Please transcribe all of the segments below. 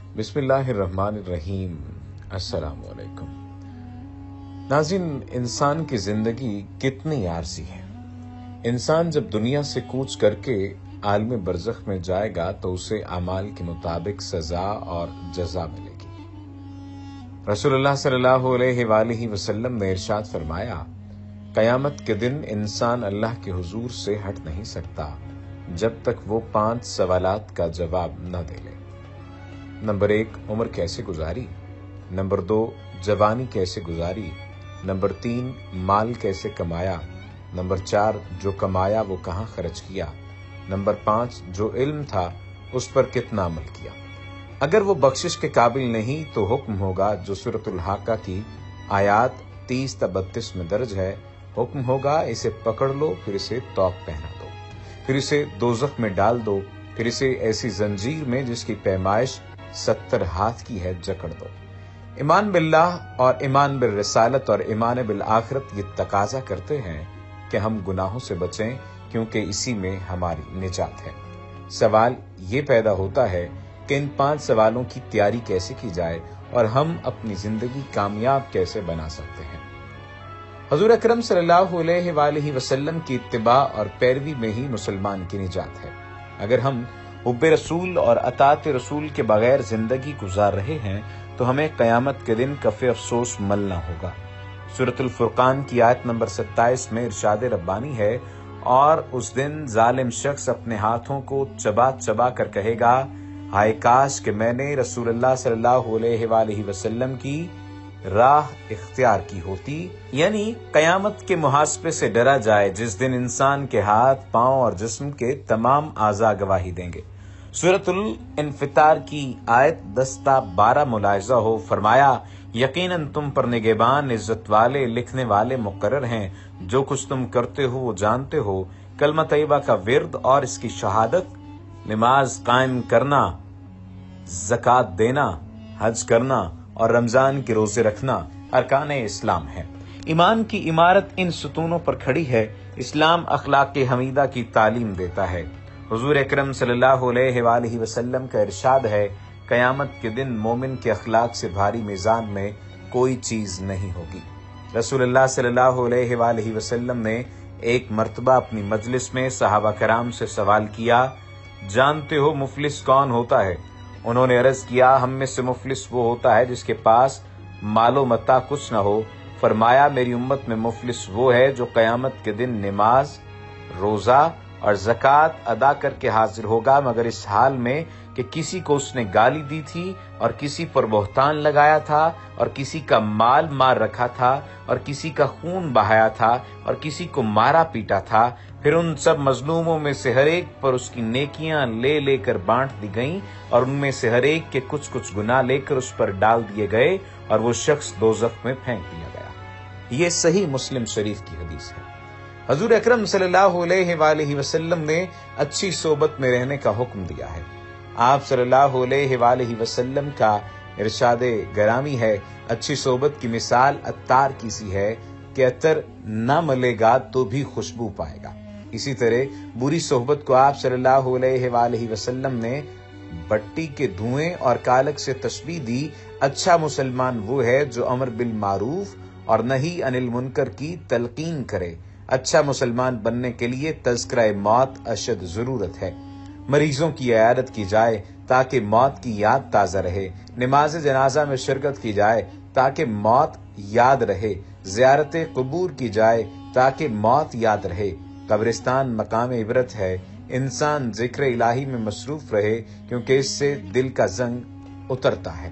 بسم اللہ الرحمن الرحیم۔ السلام علیکم ناظرین، انسان کی زندگی کتنی عارضی ہے۔ انسان جب دنیا سے کوچ کر کے عالم برزخ میں جائے گا تو اسے اعمال کے مطابق سزا اور جزا ملے گی۔ رسول اللہ صلی اللہ علیہ وآلہ وسلم نے ارشاد فرمایا، قیامت کے دن انسان اللہ کے حضور سے ہٹ نہیں سکتا جب تک وہ 5 سوالات کا جواب نہ دے لے۔ نمبر 1، عمر کیسے گزاری؟ نمبر 2، جوانی کیسے گزاری؟ نمبر 3، مال کیسے کمایا؟ نمبر 4، جو کمایا وہ کہاں خرچ کیا؟ نمبر 5، جو علم تھا اس پر کتنا عمل کیا؟ اگر وہ بخشش کے قابل نہیں تو حکم ہوگا جو سورۃ الحاقہ کی آیات 30 تا 32 میں درج ہے، حکم ہوگا اسے پکڑ لو، پھر اسے طوق پہنا دو، پھر اسے دوزخ میں ڈال دو، پھر اسے ایسی زنجیر میں جس کی پیمائش 70 ہاتھ کی ہے جکڑ دو۔ ایمان باللہ اور ایمان بالرسالت اور ایمان بالآخرت یہ تقاضا کرتے ہیں کہ ہم گناہوں سے بچیں، کیونکہ اسی میں ہماری نجات ہے۔ سوال یہ پیدا ہوتا ہے کہ ان 5 سوالوں کی تیاری کیسے کی جائے اور ہم اپنی زندگی کامیاب کیسے بنا سکتے ہیں۔ حضور اکرم صلی اللہ علیہ وآلہ وسلم کی اتباع اور پیروی میں ہی مسلمان کی نجات ہے۔ اگر ہم حب رسول اور اطاعت رسول کے بغیر زندگی گزار رہے ہیں تو ہمیں قیامت کے دن کف افسوس ملنا ہوگا۔ سورۃ الفرقان کی آیت نمبر 27 میں ارشاد ربانی ہے، اور اس دن ظالم شخص اپنے ہاتھوں کو چبا چبا کر کہے گا، ہائے کاش کہ میں نے رسول اللہ صلی اللہ علیہ وآلہ وسلم کی راہ اختیار کی ہوتی۔ یعنی قیامت کے محاسبے سے ڈرا جائے جس دن انسان کے ہاتھ، پاؤں اور جسم کے تمام اعضاء گواہی دیں گے۔ سورۃ الانفطار کی آیت 10 تا 12 ملاحظہ ہو، فرمایا، یقیناً تم پر نگہبان، عزت والے، لکھنے والے مقرر ہیں، جو کچھ تم کرتے ہو وہ جانتے ہو۔ کلمہ طیبہ کا ورد اور اس کی شہادت، نماز قائم کرنا، زکوٰۃ دینا، حج کرنا اور رمضان کے روزے رکھنا ارکان اسلام ہے۔ ایمان کی عمارت ان ستونوں پر کھڑی ہے۔ اسلام اخلاق حمیدہ کی تعلیم دیتا ہے۔ حضور اکرم صلی اللہ علیہ وآلہ وسلم کا ارشاد ہے، قیامت کے دن مومن کے اخلاق سے بھاری میزان میں کوئی چیز نہیں ہوگی۔ رسول اللہ صلی اللہ علیہ وآلہ وسلم نے ایک مرتبہ اپنی مجلس میں صحابہ کرام سے سوال کیا، جانتے ہو مفلس کون ہوتا ہے؟ انہوں نے عرض کیا، ہم میں سے مفلس وہ ہوتا ہے جس کے پاس مال و متاع کچھ نہ ہو۔ فرمایا، میری امت میں مفلس وہ ہے جو قیامت کے دن نماز، روزہ اور زکوٰۃ ادا کر کے حاضر ہوگا، مگر اس حال میں کہ کسی کو اس نے گالی دی تھی اور کسی پر بہتان لگایا تھا اور کسی کا مال مار رکھا تھا اور کسی کا خون بہایا تھا اور کسی کو مارا پیٹا تھا، پھر ان سب مظلوموں میں سے ہر ایک پر اس کی نیکیاں لے لے کر بانٹ دی گئیں اور ان میں سے ہر ایک کے کچھ کچھ گناہ لے کر اس پر ڈال دیے گئے اور وہ شخص دوزخ میں پھینک دیا گیا۔ یہ صحیح مسلم شریف کی حدیث ہے۔ حضور اکرم صلی اللہ علیہ وآلہ وسلم نے اچھی صحبت میں رہنے کا حکم دیا ہے۔ آپ صلی اللہ علیہ وآلہ وسلم کا ارشاد گرامی ہے، اچھی صحبت کی مثال عطار کی سی ہے کہ عطر نہ ملے گا تو بھی خوشبو پائے گا۔ اسی طرح بری صحبت کو آپ صلی اللہ علیہ وآلہ وسلم نے بٹی کے دھوئیں اور کالک سے تشبیہ دی۔ اچھا مسلمان وہ ہے جو امر بالمعروف اور نہی عن المنکر کی تلقین کرے۔ اچھا مسلمان بننے کے لیے تذکرہ موت اشد ضرورت ہے۔ مریضوں کی عیادت کی جائے تاکہ موت کی یاد تازہ رہے، نماز جنازہ میں شرکت کی جائے تاکہ موت یاد رہے، زیارت قبور کی جائے تاکہ موت یاد رہے۔ قبرستان مقام عبرت ہے، انسان ذکر الہی میں مصروف رہے کیونکہ اس سے دل کا زنگ اترتا ہے۔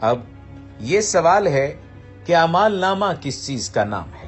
اب یہ سوال ہے کہ اعمال نامہ کس چیز کا نام ہے؟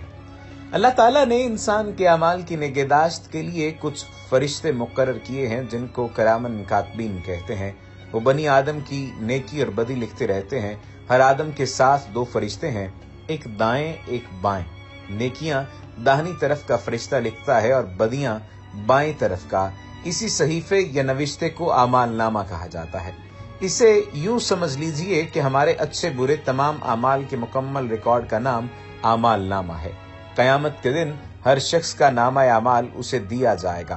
اللہ تعالیٰ نے انسان کے اعمال کی نگہداشت کے لیے کچھ فرشتے مقرر کیے ہیں جن کو کرامن کاتبین کہتے ہیں۔ وہ بنی آدم کی نیکی اور بدی لکھتے رہتے ہیں۔ ہر آدم کے ساتھ 2 فرشتے ہیں، ایک دائیں ایک بائیں۔ نیکیاں داہنی طرف کا فرشتہ لکھتا ہے اور بدیاں بائیں طرف کا۔ اسی صحیفے یا نوشتے کو اعمال نامہ کہا جاتا ہے۔ اسے یوں سمجھ لیجئے کہ ہمارے اچھے برے تمام اعمال کے مکمل ریکارڈ کا نام اعمال نامہ ہے۔ قیامت کے دن ہر شخص کا نامہ اعمال اسے دیا جائے گا۔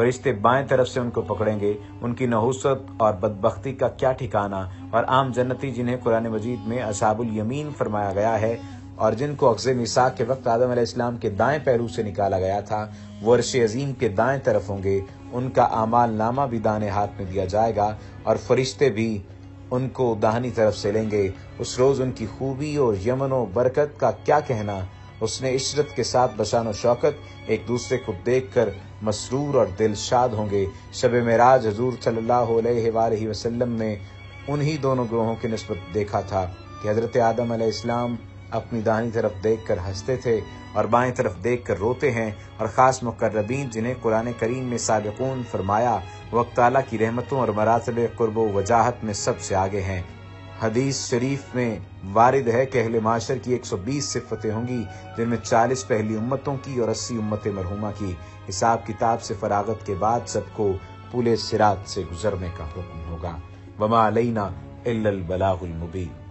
فرشتے بائیں طرف سے ان کو پکڑیں گے، ان کی نحوست اور بدبختی کا کیا ٹھکانہ۔ اور عام جنتی جنہیں قرآن مجید میں اصحاب الیمین فرمایا گیا ہے اور جن کو عقد میثاق کے وقت آدم علیہ السلام کے دائیں پہلو سے نکالا گیا تھا، وہ عرش عظیم کے دائیں طرف ہوں گے۔ ان کا اعمال نامہ بھی دائیں ہاتھ میں دیا جائے گا اور فرشتے بھی ان کو داہنی طرف سے لیں گے۔ اس روز ان کی خوبی اور یمن و برکت کا کیا کہنا۔ اس نے عشرت کے ساتھ بشان و شوکت ایک دوسرے کو دیکھ کر مسرور اور دل شاد ہوں گے۔ شب معراج حضور صلی اللہ علیہ وآلہ وسلم نے انہی دونوں گروہوں کی نسبت دیکھا تھا کہ حضرت آدم علیہ السلام اپنی داہنی طرف دیکھ کر ہنستے تھے اور بائیں طرف دیکھ کر روتے ہیں، اور خاص مقربین جنہیں قرآن کریم میں سابقون فرمایا وہ تعالیٰ کی رحمتوں اور مراتب قرب و وجاہت میں سب سے آگے ہیں۔ حدیث شریف میں وارد ہے کہ اہل معاشر کی 120 صفتیں ہوں گی، جن میں 40 پہلی امتوں کی اور 80 امت مرحومہ کی۔ حساب کتاب سے فراغت کے بعد سب کو پل صراط سے گزرنے کا حکم ہوگا۔ وما علینا الا البلاغ المبین۔